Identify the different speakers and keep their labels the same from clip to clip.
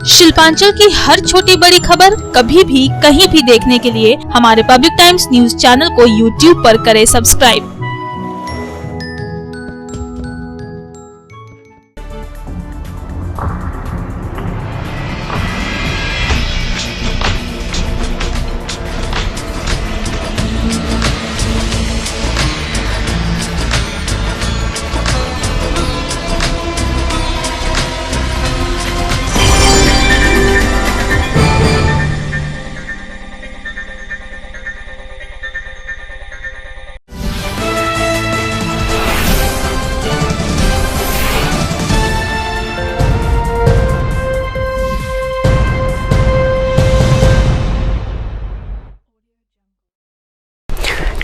Speaker 1: शिल्पांचल की हर छोटी बड़ी खबर कभी भी कहीं भी देखने के लिए हमारे पब्लिक टाइम्स न्यूज चैनल को यूट्यूब पर करें सब्सक्राइब।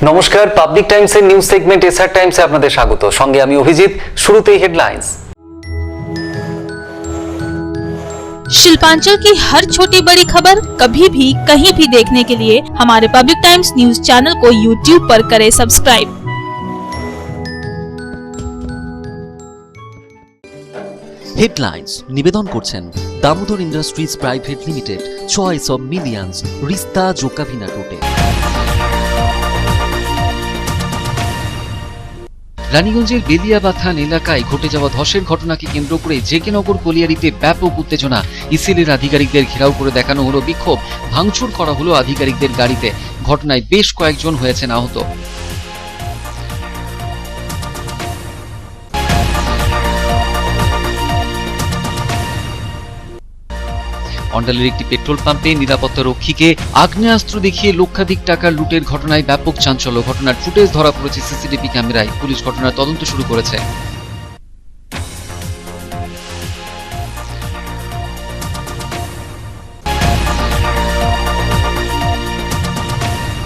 Speaker 2: নমস্কার, পাবলিক টাইমসের নিউজ সেগমেন্ট এসআর টাইমসে আপনাদের স্বাগত। সঙ্গে আমি অভিজিৎ। শুরুতেই হেডলাইন্স।
Speaker 1: शिल्पांचल की हर छोटी बड़ी खबर कभी भी कहीं भी देखने के लिए हमारे पब्लिक टाइम्स न्यूज चैनल को यूट्यूब पर करें सब्सक्राइब।
Speaker 3: হেডলাইন্স নিবেদন করছেন Damodar industries private limited, choice of millions, রিস্তা জোকাভিনা টোটে। রানীগঞ্জের বেলিয়াবাথান এলাকায় ঘটে যাওয়া ধসের ঘটনাকে কেন্দ্র করে জেকে নগর কলিয়ারিতে ব্যাপক উত্তেজনা। ইসিএলের আধিকারিকদের ঘেরাও করে দেখানো হলো বিক্ষোভ, ভাঙচুর করা হলো আধিকারিকদের গাড়িতে। ঘটনায় বেশ কয়েকজন হয়েছেন আহত। অন্ডালের একটি পেট্রোল পাম্পে নিরাপত্তা রক্ষীকে আগ্নেয়াস্ত্র দেখিয়ে লক্ষাধিক টাকার লুটের ঘটনায় ব্যাপক চাঞ্চল্য। ঘটনার ফুটেজ ধরা পড়েছে সিসিটিভি ক্যামেরায়। পুলিশ ঘটনার তদন্ত শুরু করেছে।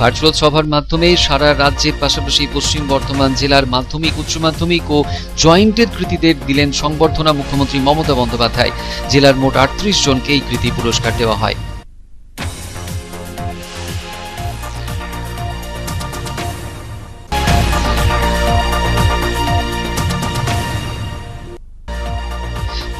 Speaker 3: ভার্চুয়াল সভার মাধ্যমে সারা রাজ্যের পাশাপাশি পশ্চিম বর্ধমান জেলার মাধ্যমিক, উচ্চ মাধ্যমিক ও জয়েন্টের কৃতীদের দিলেন সংবর্ধনা মুখ্যমন্ত্রী মমতা বন্দ্যোপাধ্যায়। জেলার মোট 38 জনকে এই কৃতী পুরস্কার দেওয়া হয়।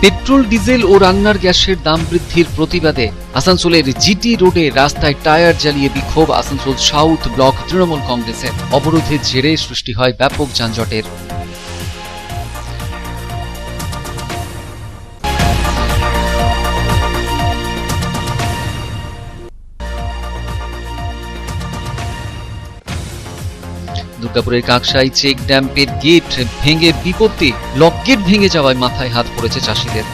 Speaker 3: পেট্রোল, ডিজেল ও রান্নার গ্যাসের দাম বৃদ্ধির প্রতিবাদে আসানসোলের জিটি রোডে রাস্তায় টায়ার জ্বালিয়ে বিক্ষোভ আসানসোল সাউথ ব্লক তৃণমূল কংগ্রেসের। অবরোধের জেরে সৃষ্টি হয় ব্যাপক যানজটের। দুর্গাপুরের কাকসাই চেক ড্যাম্পের গেট ভেঙে বিপত্তি, লক গেট ভেঙে যাওয়ায় মাথায় হাত পড়েছে চাষিদের।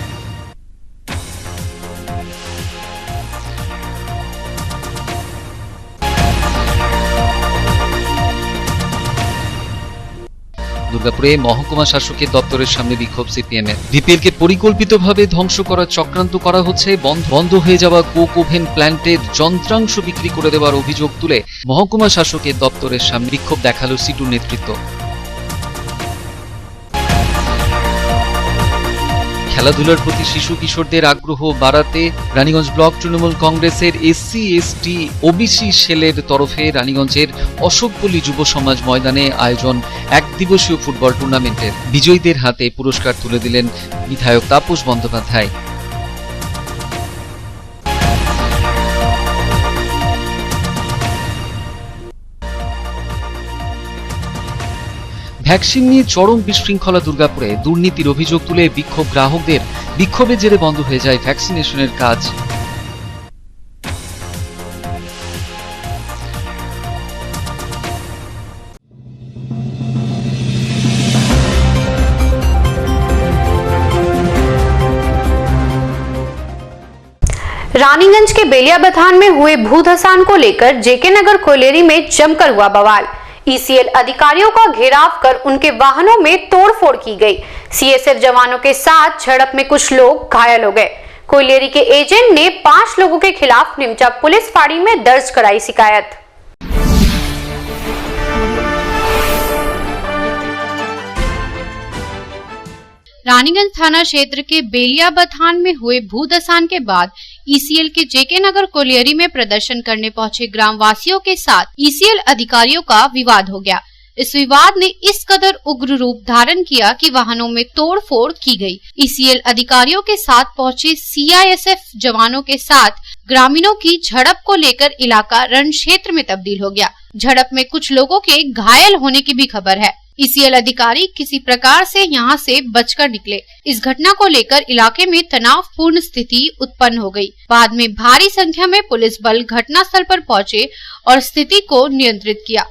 Speaker 3: দুর্গাপুরে মহকুমা শাসকের দপ্তরের সামনে বিক্ষোভ সিপিএম এর। বিপিএল কে পরিকল্পিতভাবে ধ্বংস করার চক্রান্ত করা হচ্ছে। বন্ধ হয়ে যাওয়া কোক ওভেন প্ল্যান্টের যন্ত্রাংশ বিক্রি করে দেওয়ার অভিযোগ তুলে মহকুমা শাসকের দপ্তরের সামনে বিক্ষোভ দেখালো সিটুর নেতৃত্ব। খেলাধুলার প্রতি শিশু কিশোরদের আগ্রহ বাড়াতে রানীগঞ্জ ব্লক তৃণমূল কংগ্রেসের এসসি এসটি ওবিসি সেলের তরফে রানীগঞ্জের অশোকপল্লী যুব সমাজ ময়দানে আয়োজন এক দিবসীয় ফুটবল টুর্নামেন্টের। বিজয়ীদের হাতে পুরস্কার তুলে দিলেন বিধায়ক তাপস বন্দ্যোপাধ্যায়। ভ্যাকসিন নিয়ে চরম বিশৃঙ্খলা দুর্গাপুরে। দুর্নীতির অভিযোগ তুলে বিক্ষোভ গ্রাহকদের। বিক্ষোভের জেরে বন্ধ হয়ে যায় ভ্যাকসিনেশনের কাজ।
Speaker 4: रानीगंज के बेलियाबथान में हुए भूधसान को लेकर जेके नगर कोलेरी में जमकर हुआ बवाल। ईसीएल अधिकारियों का घेराव कर उनके वाहनों में तोड़फोड़ की गई। सीएसएफ जवानों के साथ झड़प में कुछ लोग घायल हो गए। कोयलेरी के एजेंट ने 5 लोगों के खिलाफ निमचा पुलिस फाड़ी में दर्ज कराई शिकायत।
Speaker 5: रानीगंज थाना क्षेत्र के बेलियाबथान में हुए भूधसान के बाद ईसीएल के जेके नगर कोलियरी में प्रदर्शन करने पहुंचे ग्रामवासियों के साथ ईसीएल अधिकारियों का विवाद हो गया। इस विवाद ने इस कदर उग्र रूप धारण किया कि वाहनों में तोड़फोड़ की गई। ईसीएल अधिकारियों के साथ पहुंचे सीआईएसएफ जवानों के साथ ग्रामीणों की झड़प को लेकर इलाका रण क्षेत्र में तब्दील हो गया। झड़प में कुछ लोगों के घायल होने की भी खबर है। ईसीएल अधिकारी किसी प्रकार से यहां से बचकर निकले। इस घटना को लेकर इलाके में तनावपूर्ण स्थिति उत्पन्न हो गई। बाद में भारी संख्या में पुलिस बल घटनास्थल पर पहुंचे और स्थिति को नियंत्रित किया।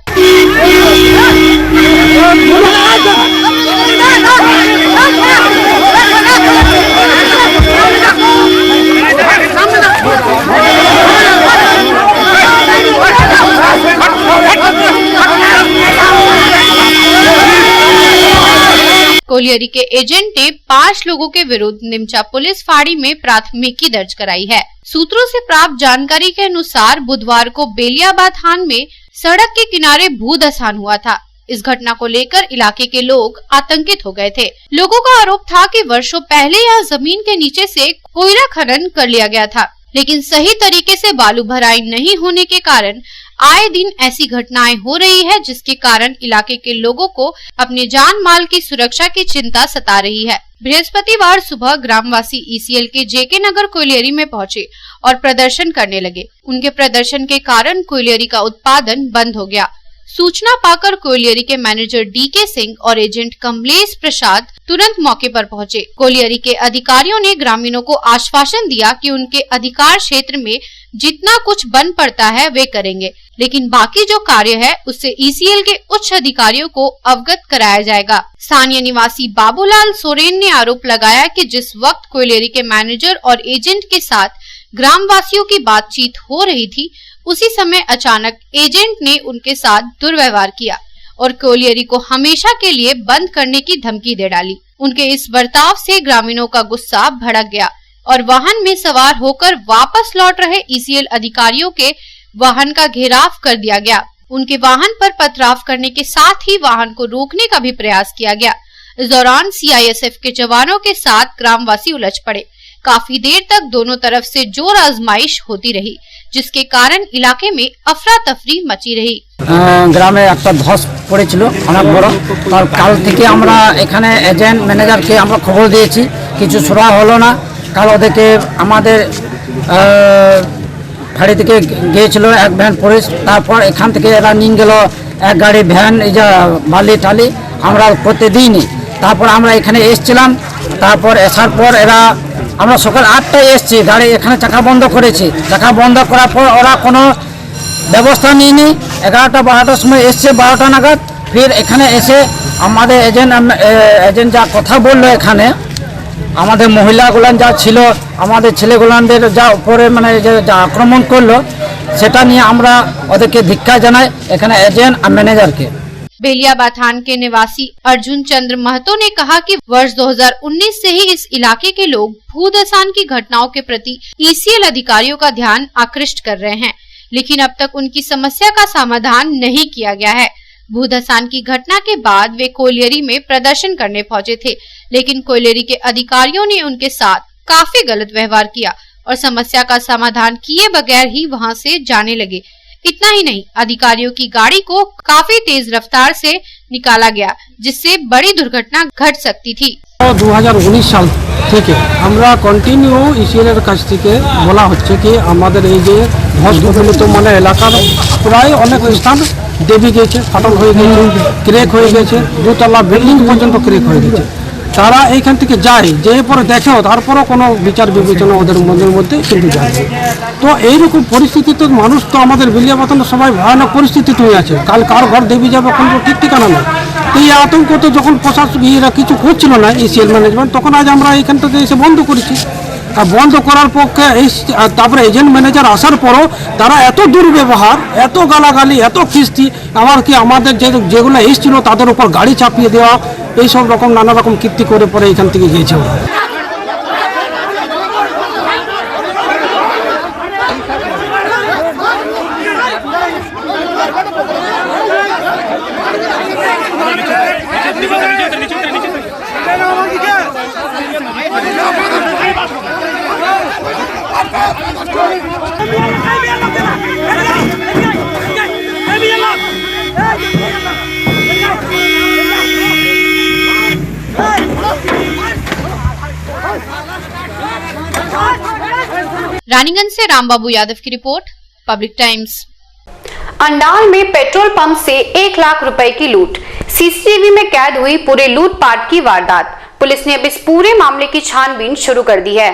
Speaker 5: कोलियरी के एजेंट ने 5 लोगों के विरुद्ध निमचा पुलिस फाड़ी में प्राथमिकी दर्ज कराई है। सूत्रों से प्राप्त जानकारी के अनुसार बुधवार को बेलियाबाद थान में सड़क के किनारे भूधसान हुआ था। इस घटना को लेकर इलाके के लोग आतंकित हो गए थे। लोगों का आरोप था कि वर्षों पहले यह जमीन के नीचे से कोयला खनन कर लिया गया था, लेकिन सही तरीके से बालू भराई नहीं होने के कारण आए दिन ऐसी घटनाएं हो रही है, जिसके कारण इलाके के लोगों को अपने जान माल की सुरक्षा की चिंता सता रही है। बृहस्पतिवार सुबह ग्रामवासी ईसीएल के जेके नगर कोयलियरी में पहुंचे और प्रदर्शन करने लगे। उनके प्रदर्शन के कारण कोयलियरी का उत्पादन बंद हो गया। सूचना पाकर कोयलियरी के मैनेजर डीके सिंह और एजेंट कमलेश प्रसाद तुरंत मौके पर पहुंचे। कोयलियरी के अधिकारियों ने ग्रामीणों को आश्वासन दिया कि उनके अधिकार क्षेत्र में जितना कुछ बन पड़ता है वे करेंगे, लेकिन बाकी जो कार्य है उससे ईसीएल के उच्च अधिकारियों को अवगत कराया जाएगा। स्थानीय निवासी बाबूलाल सोरेन ने आरोप लगाया कि जिस वक्त कोयलियरी के मैनेजर और एजेंट के साथ ग्रामवासियों की बातचीत हो रही थी, उसी समय अचानक एजेंट ने उनके साथ दुर्व्यवहार किया और कोयलियरी को हमेशा के लिए बंद करने की धमकी दे डाली। उनके इस बर्ताव से ग्रामीणों का गुस्सा भड़क गया और वाहन में सवार होकर वापस लौट रहे ईसीएल अधिकारियों के वाहन का घेराव कर दिया गया। उनके वाहन पर पथराव करने के साथ ही वाहन को रोकने का भी प्रयास किया गया। इस दौरान सीआईएसएफ के जवानों के साथ ग्रामवासी उलझ पड़े। काफी देर तक दोनों तरफ से जोर आजमाइश होती रही, जिसके कारण इलाके में अफरा तफरी मची रही।
Speaker 6: গ্রামে একটা ধস পড়েছিল অনেক বড়। তার কাল থেকে আমরা এখানে এজেন্ট ম্যানেজারকে আমরা খবর দিয়েছি, কিছু ছোড়া হলো না। কাল ওদেরকে আমাদের ফাঁড়ি থেকে গিয়েছিল এক ভ্যান পুলিশ, তারপর এখান থেকে এরা নিয়ে গেল এক গাড়ি ভ্যান, এই যে বালি টালি আমরা করতে দিইনি। তারপর আমরা এখানে এসেছিলাম, তারপর আসার পর এরা আমরা সকাল 8টায় এসেছি, গাড়ি এখানে চাকা বন্ধ করেছি। চাকা বন্ধ করার পর ওরা কোনো ব্যবস্থা নিয়নি। 11টা 12টার সময় এসছে, 12টা নাগাদ। ফির এখানে এসে আমাদের এজেন্ট যা কথা বললো, এখানে আমাদের মহিলাগুলান যা ছিল, আমাদের ছেলেগুলানদের যা উপরে মানে যা আক্রমণ করলো, সেটা নিয়ে আমরা ওদেরকে ধিক্কার জানাই এখানে एजेंट और मैनेजर के।
Speaker 5: बेलियाबाद थान के निवासी अर्जुन चंद्र महतो ने कहा कि वर्ष 2019 से ही इस इलाके के लोग भूधसान की घटनाओं के प्रति ईसीएल अधिकारियों का ध्यान आकृष्ट कर रहे हैं, लेकिन अब तक उनकी समस्या का समाधान नहीं किया गया है। भूधसान की घटना के बाद वे कोयलियरी में प्रदर्शन करने पहुंचे थे, लेकिन कोयलियरी के अधिकारियों ने उनके साथ काफी गलत व्यवहार किया और समस्या का समाधान किए बगैर ही वहां से जाने लगे। इतना ही नहीं, अधिकारियों की गाड़ी को काफी तेज रफ्तार से निकाला गया, जिससे बड़ी दुर्घटना घट सकती थी।
Speaker 7: 2019 সাল থেকে আমরা কন্টিনিউ ইসিএলের কাছ থেকে বলা হচ্ছে কি আমাদের এই যে ধস কবলিত মানে এলাকার প্রায় অনেক স্থান দেবী গেছে, ফাটল হয়ে গেছে, ক্রেক হয়ে গেছে, দোতলা বিল্ডিং পর্যন্ত ক্রেক হয়ে গেছে। তারা এইখান থেকে যায়, যে পরে দেখেও তারপরও কোনো বিচার বিবেচনা ওদের মধ্যে কিন্তু যায়। তো এইরকম পরিস্থিতিতে মানুষ তো আমাদের বেলিয়াবাথানের সবাই ভয়ানক পরিস্থিতিতে হয়ে আছে। কাল কার ঘর দেবী যাবে কোনো ঠিক ঠিকানা নেই। তো এই আতঙ্ক তো যখন প্রশাসক এরা কিছু করছিল না ইসিএল ম্যানেজমেন্ট, তখন আজ আমরা এইখান থেকে এসে বন্ধ করেছি। আর বন্ধ করার পক্ষে এই তারপরে এজেন্ট ম্যানেজার আসার পরও তারা এত দুর্ব্যবহার, এত গালাগালি, এত কিস্তি, আবার কি আমাদের যেগুলো এসেছিল তাদের উপর গাড়ি চাপিয়ে দেওয়া, এইসব রকম নানা রকম কীর্তি করে পরে এখান থেকে গিয়েছে ওরা।
Speaker 5: रानीगंज से रामबाबू यादव की रिपोर्ट, पब्लिक टाइम्स।
Speaker 4: अंडाल में पेट्रोल पंप से 1 लाख रुपए की लूट, सीसीटीवी में कैद हुई पूरे लूटपाट की वारदात। पुलिस ने अब इस पूरे मामले की छानबीन शुरू कर दी है।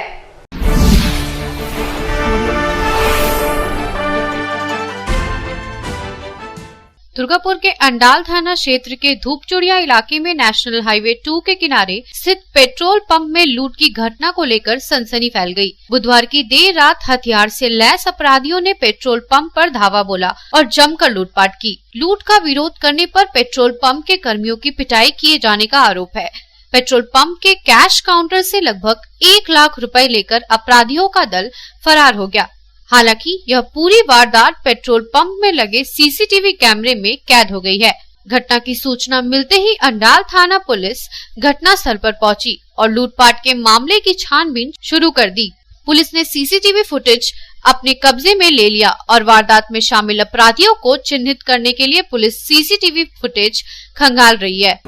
Speaker 5: दुर्गापुर के अंडाल थाना क्षेत्र के धूपचोड़िया इलाके में नेशनल हाईवे 2 के किनारे स्थित पेट्रोल पंप में लूट की घटना को लेकर सनसनी फैल गई। बुधवार की देर रात हथियार से लैस अपराधियों ने पेट्रोल पंप पर धावा बोला और जमकर लूटपाट की। लूट का विरोध करने पर पेट्रोल पंप के कर्मियों की पिटाई किए जाने का आरोप है। पेट्रोल पंप के कैश काउंटर से लगभग 1 लाख रुपए लेकर अपराधियों का दल फरार हो गया। हालांकि यह पूरी वारदात पेट्रोल पंप में लगे सीसीटीवी कैमरे में कैद हो गई है। घटना की सूचना मिलते ही अंडाल थाना पुलिस घटनास्थल पर पहुंची और लूटपाट के मामले की छानबीन शुरू कर दी। पुलिस ने सीसीटीवी फुटेज अपने कब्जे में ले लिया और वारदात में शामिल अपराधियों को चिन्हित करने के लिए पुलिस सीसीटीवी फुटेज खंगाल रही है।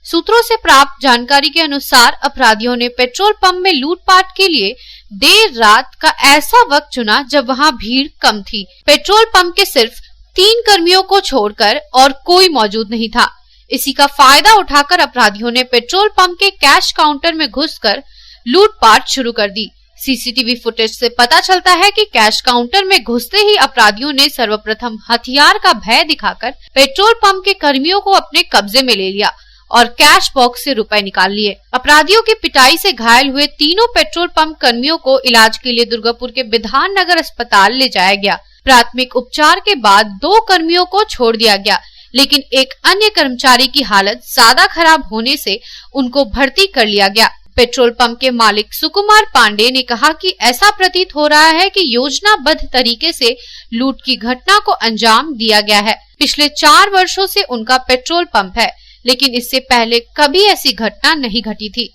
Speaker 5: सूत्रों से प्राप्त जानकारी के अनुसार अपराधियों ने पेट्रोल पंप में लूटपाट के लिए देर रात का ऐसा वक्त चुना जब वहां भीड़ कम थी। पेट्रोल पंप के सिर्फ 3 कर्मियों को छोड़कर और कोई मौजूद नहीं था। इसी का फायदा उठाकर अपराधियों ने पेट्रोल पंप के कैश काउंटर में घुसकर लूटपाट शुरू कर दी। सीसीटीवी फुटेज से पता चलता है कि कैश काउंटर में घुसते ही अपराधियों ने सर्वप्रथम हथियार का भय दिखाकर पेट्रोल पंप के कर्मियों को अपने कब्जे में ले लिया और कैश बॉक्स से रुपए निकाल लिए। अपराधियों की पिटाई से घायल हुए तीनों पेट्रोल पंप कर्मियों को इलाज के लिए दुर्गापुर के विधान नगर अस्पताल ले जाया गया। प्राथमिक उपचार के बाद 2 कर्मियों को छोड़ दिया गया, लेकिन एक अन्य कर्मचारी की हालत ज्यादा खराब होने से उनको भर्ती कर लिया गया। पेट्रोल पंप के मालिक सुकुमार पांडे ने कहा कि ऐसा प्रतीत हो रहा है कि योजनाबद्ध तरीके से लूट की घटना को अंजाम दिया गया है। पिछले 4 वर्षों से उनका पेट्रोल पंप है, लेकिन इससे पहले कभी ऐसी घटना नहीं घटी थी।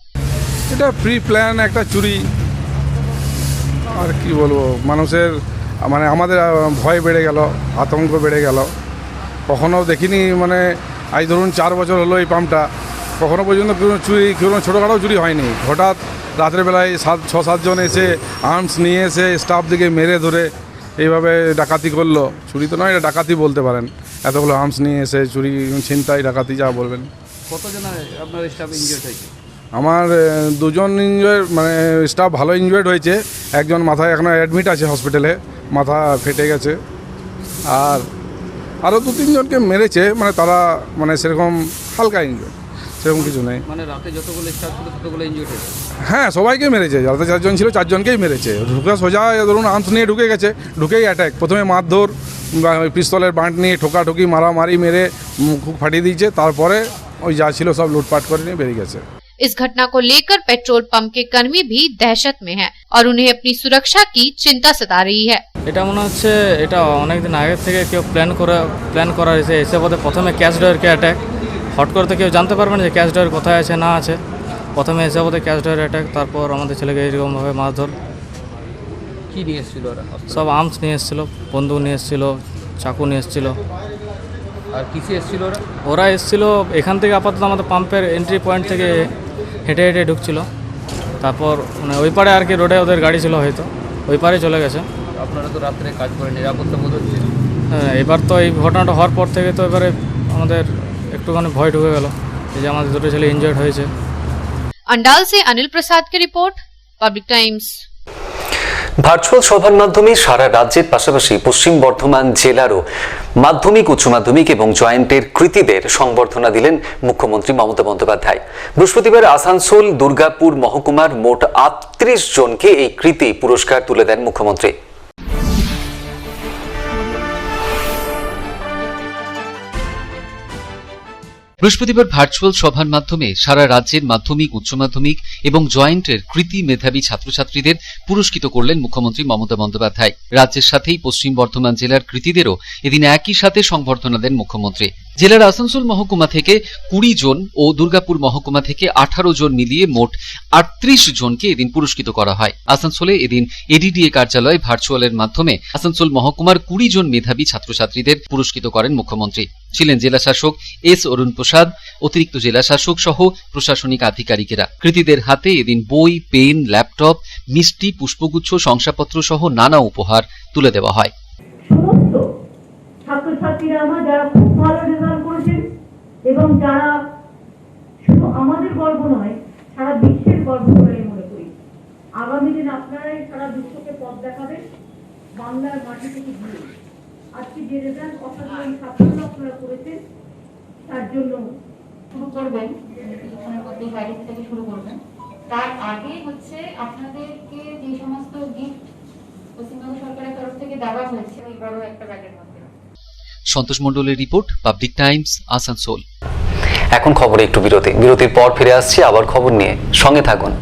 Speaker 8: এটা প্রি প্ল্যান একটা চুরি আর কি বলবো, মানুষের মানে আমাদের ভয় বেড়ে গেল, আতঙ্ক বেড়ে গেল। কখনো দেখিনি, মানে আজ ধরুন 4 বছর হলো এই পাম্পটা, কখনো পর্যন্ত কোনো চুরি, কোনো ছোটোখাটো চুরি হয়নি। হঠাৎ রাতের বেলায় 6-7 জন এসে আর্মস নিয়ে এসে স্টাফ দিকে মেরে ধরে এইভাবে ডাকাতি করলো। চুরি তো নয়, এটা ডাকাতি বলতে পারেন। এতগুলো আর্মস নিয়ে এসে চুরি, ছিনতাই, ডাকাতি যা বলবেন।
Speaker 9: কতজন আপনার স্টাফ ইনজিওর্ড হয়েছে?
Speaker 8: আমার 2 জন ইনজয়েড, মানে স্টাফ ভালো ইনজয়েড হয়েছে। একজন মাথায় এখনো অ্যাডমিট আছে হসপিটালে, মাথা ফেটে গেছে। আর আরও 2-3 জনকে মেরেছে, মানে তারা মানে সেরকম হালকা ইনজয়েড, সেরকম কিছু নেই।
Speaker 9: মানে রাতে যতগুলো স্টাফ ছিল ততগুলো ইনজিওর্ড হয়েছে?
Speaker 8: হ্যাঁ, সবাইকে মেরেছে। রাতে 4 জন ছিল, 4 জনকেই মেরেছে। ঢুকে সোজা ধরুন আর্মস নিয়ে ঢুকে গেছে, ঢুকেই অ্যাটাক। প্রথমে মারধর, পিস্তলের বাঁট নিয়ে ঠোকাঠুকি, মারামারি, মেরে মুখ ফাটিয়ে দিয়েছে। তারপরে ওই যা ছিল সব লুটপাট করে নিয়ে বেরিয়ে গেছে।
Speaker 5: इस घटना को लेकर पेट्रोल पंप के कर्मी भी दहशत में हैं और उन्हें अपनी सुरक्षा की चिंता सता रही है।
Speaker 10: এটা মনে হচ্ছে এটা অনেকদিন আগে থেকে কেউ প্ল্যান করা হয়েছে। এসে বোধহয় প্রথমে ক্যাশ ড্রয়ারকে অ্যাটাক, হট করে তো কেউ জানতে পারবে না যে ক্যাশ ড্রয়ার কোথায় আছে না আছে। প্রথমে এসে বোধহয় ক্যাশ ড্রয়ার অ্যাটাক, তারপর আমাদের ছেলেকে এরকমভাবে মারধর।
Speaker 9: কি নিয়ে এসেছিল ওরা?
Speaker 10: সব আর্মস নিয়ে এসেছিল, বন্দুক নিয়ে এসেছিল, চাকু নিয়ে এসেছিল।
Speaker 9: আর কিসে এসেছিল ওরা?
Speaker 10: ওরা এসেছিল এখান থেকে, আপাতত আমাদের পাম্পের এন্ট্রি পয়েন্ট থেকে হেঁটে হেঁটে ঢুকছিল। তারপর মানে ওই পারে আর কি রোডে ওদের গাড়ি ছিল, হয়তো ওই পারে চলে গেছে।
Speaker 9: আপনারা তো রাত্রে কাজ করেন, নিরাপত্তা বোধ হচ্ছে?
Speaker 10: হ্যাঁ, এবার তো এই ঘটনাটা হওয়ার পর থেকে তো এবারে আমাদের একটুখানি ভয় ঢুকে গেল, এই যে আমাদের 2 ছেলে ইনজিওর্ড হয়েছে।
Speaker 5: अंडाल से अनिल प्रसाद की रिपोर्ट, पब्लिक टाइम्स।
Speaker 2: ভার্চুয়াল সভার মাধ্যমে সারা রাজ্যের পাশাপাশি পশ্চিম বর্ধমান জেলারও মাধ্যমিক, উচ্চ মাধ্যমিক এবং জয়েন্টের কৃতীদের সংবর্ধনা দিলেন মুখ্যমন্ত্রী মমতা বন্দ্যোপাধ্যায়। বৃহস্পতিবার আসানসোল দুর্গাপুর মহকুমার মোট 38 জনকে এই কৃতী পুরস্কার তুলে দেন মুখ্যমন্ত্রী।
Speaker 3: বৃহস্পতিবার ভার্চুয়াল সভার মাধ্যমে সারা রাজ্যের মাধ্যমিক, উচ্চ মাধ্যমিক এবং জয়েন্টের কৃতি মেধাবী ছাত্রছাত্রীদের পুরস্কৃত করলেন মুখ্যমন্ত্রী মমতা বন্দ্যোপাধ্যায়। রাজ্যের সাথেই পশ্চিম বর্ধমান জেলার কৃতীদেরও এদিন একই সাথে সংবর্ধনা দেন মুখ্যমন্ত্রী। জেলার আসানসোল মহকুমা থেকে 20 জন ও দুর্গাপুর মহকুমা থেকে 18 জন মিলিয়ে মোট 38 জনকে এদিন পুরস্কৃত করা হয়। আসানসোলে এদিন এডিডিএ কার্যালয়ে ভার্চুয়ালের মাধ্যমে আসানসোল মহকুমার 20 জন মেধাবী ছাত্রছাত্রীদের পুরস্কৃত করেন মুখ্যমন্ত্রী। ছিলেন জেলা শাসক এস অরুণ প্রসাদ, অতিরিক্ত জেলা শাসক সহ প্রশাসনিক আধিকারিকেরা। কৃতীদের হাতে এদিন বই, পেন, ল্যাপটপ, মিষ্টি, পুষ্পগুচ্ছ, শংসাপত্র সহ নানা উপহার তুলে দেওয়া হয়।
Speaker 11: সমস্ত ছাত্রছাত্রীরা আমার যারা খুব ভালো রেজাল্ট করেছেন এবং যারা শুধু আমাদের গর্ব নয়, সারা বিশ্বের গর্ব বলে মনে করি। আগামী দিন আপনারাই সারা বিশ্বকে পথ দেখাবেন বাংলার মাটি থেকে ঘুরে। আজকে যে রেজাল্ট অসাধারণ সাফল্য আপনারা করেছেন তার জন্য
Speaker 12: শুরু করবেন, কিছুক্ষণের মধ্যে বাইরে থেকে শুরু করবেন। তার আগে হচ্ছে আপনাদেরকে যে সমস্ত গিফট পশ্চিমবঙ্গ সরকারের তরফ থেকে দেওয়া হয়েছে ওই বড় একটা ব্যাগের মধ্যে।
Speaker 3: সন্তোষ মণ্ডলের রিপোর্ট, পাবলিক টাইমস, আসানসোল।
Speaker 2: এখন খবরে একটু বিরতির পর ফিরে আসছি আবার খবর নিয়ে, সঙ্গে থাকুন।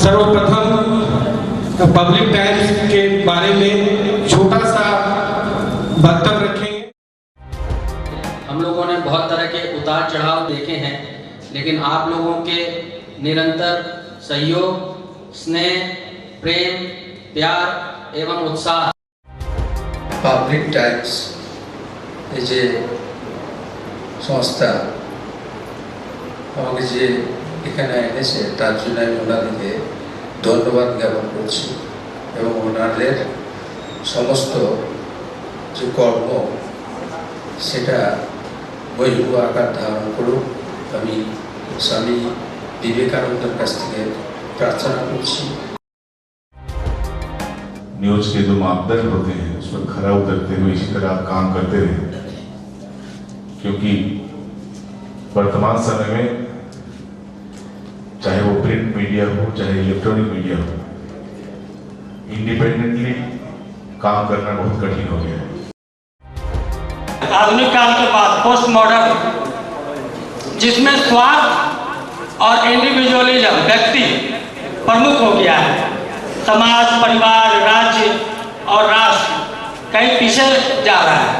Speaker 13: सर्वप्रथम पब्लिक टाइम्स के बारे में छोटा सा वक्तव्य रखेंगे।
Speaker 9: हम लोगों ने बहुत तरह के उतार चढ़ाव देखे हैं, लेकिन आप लोगों के निरंतर सहयोग, स्नेह, प्रेम, प्यार एवं उत्साह
Speaker 14: পাবলিক টাইমস এই যে সংস্থা আমাকে যে এখানে এনেছে তার জন্য আমি ওনাদেরকে ধন্যবাদ জ্ঞাপন করছি এবং ওনাদের সমস্ত যে কর্ম সেটা বৈভব আকার ধারণ করুক আমি স্বামী বিবেকানন্দের কাছ থেকে প্রার্থনা করছি।
Speaker 15: न्यूज के जो मापदंड होते हैं उस पर खरा उतरते हुए इसी तरह आप काम करते रहे, क्योंकि वर्तमान समय में चाहे वो प्रिंट मीडिया हो चाहे इलेक्ट्रॉनिक मीडिया हो, इंडिपेंडेंटली काम करना बहुत कठिन हो गया है।
Speaker 16: आधुनिक काल के बाद पोस्ट मॉडर्न, जिसमें स्वार्थ और इंडिविजुअलिज्म व्यक्ति प्रमुख हो गया है, समाज, परिवार, राज्य और राष्ट्र कहीं पीछे जा रहा है।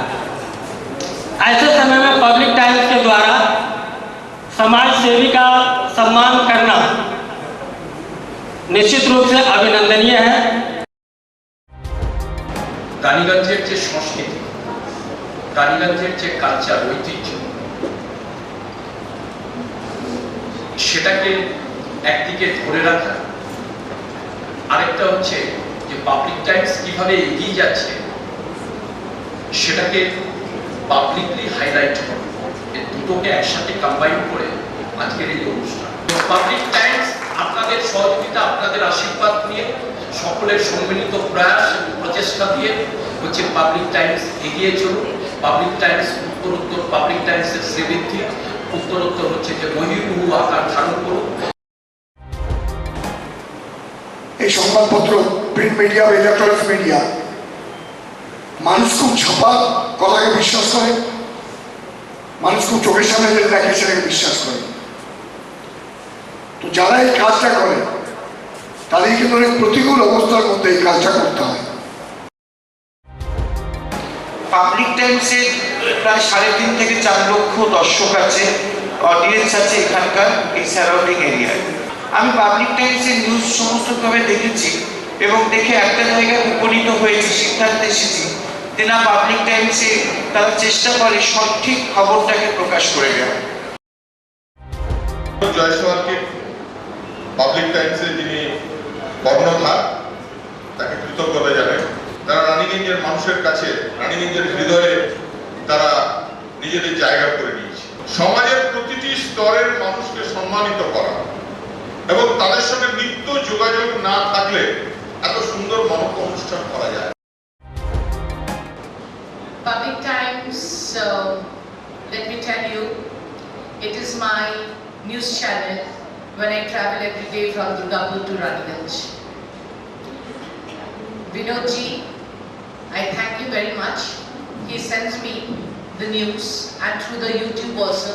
Speaker 16: ऐसे समय में पब्लिक टाइम्स के द्वारा समाज सेवी का सम्मान करना निश्चित रूप से अभिनंदनीय है।
Speaker 14: রানীগঞ্জের যে সংস্কৃতি, রানীগঞ্জের যে কালচার, ঐতিহ্য, সেটাকে একদিকে ধরে রাখা, আরেকটা হচ্ছে যে পাবলিক টাইমস কিভাবে এগিয়ে যাচ্ছে সেটাকে পাবলিকলি হাইলাইট করা, এই দুটোকে একসাথে কম্বাইন করে আজকের এই অনুষ্ঠান। পাবলিক টাইমস আপনাদের সহযোগিতা, আপনাদের আশীর্বাদ নিয়ে, সকলের সম্মিলিত প্রয়াস প্রচেষ্টা দিয়ে হচ্ছে পাবলিক টাইমস এগিয়ে চলুন। পাবলিক টাইমস উত্তরোত্তর, পাবলিক টাইমসের শ্রীবৃদ্ধি উত্তরোত্তর হচ্ছে যে মহিরুহ আকার ধারণ করুন।
Speaker 17: এই সংবাদপত্র, প্রিন্ট মিডিয়া বা ইলেকট্রনিক্স মিডিয়া, মানুষ খুব ছাপা কথাকে বিশ্বাস করে, মানুষ খুব চোখের সামনে যেটা দেখে সেটাকে বিশ্বাস করে। তো যারা এই কাজটা করে তাদের কিন্তু অনেক প্রতিকূল অবস্থার মধ্যে এই কাজটা করতে হয়।
Speaker 18: পাবলিক টাইমসের প্রায় 3.5 থেকে 4 লক্ষ দর্শক আছে, অডিয়েন্স আছে এখানকার এই সারাউন্ডিং এরিয়ায়। আমি পাবলিক টাইমসের নিউজ সমস্তভাবে দেখেছি এবং দেখে একটা জায়গায় উপনীত হয়েছি, সিদ্ধান্তে এসেছি যে না, পাবলিক টাইমসে তারা চেষ্টা করে সঠিক খবরটাকে প্রকাশ করে দেওয়া।
Speaker 15: জয়সওয়ালকে পাবলিক টাইমসে যিনি কর্ণধার, তাকে কৃতজ্ঞতা জানাই। তারা রানীগঞ্জের মানুষের কাছে, রানীগঞ্জের হৃদয়ে তারা নিজেদের জায়গা করে নিয়েছে। সমাজের প্রতিটি স্তরের মানুষকে সম্মানিত করা এবং তাদের সঙ্গে নিত্য যোগাযোগ না থাকলে এত সুন্দর মহৎ অনুষ্ঠান করা যায়।
Speaker 19: Public Times, let me tell you, it is my news channel when I travel every day from Durgapur to Raniganj. Vinodji, I thank you very much. He sends me the news and through the YouTube also,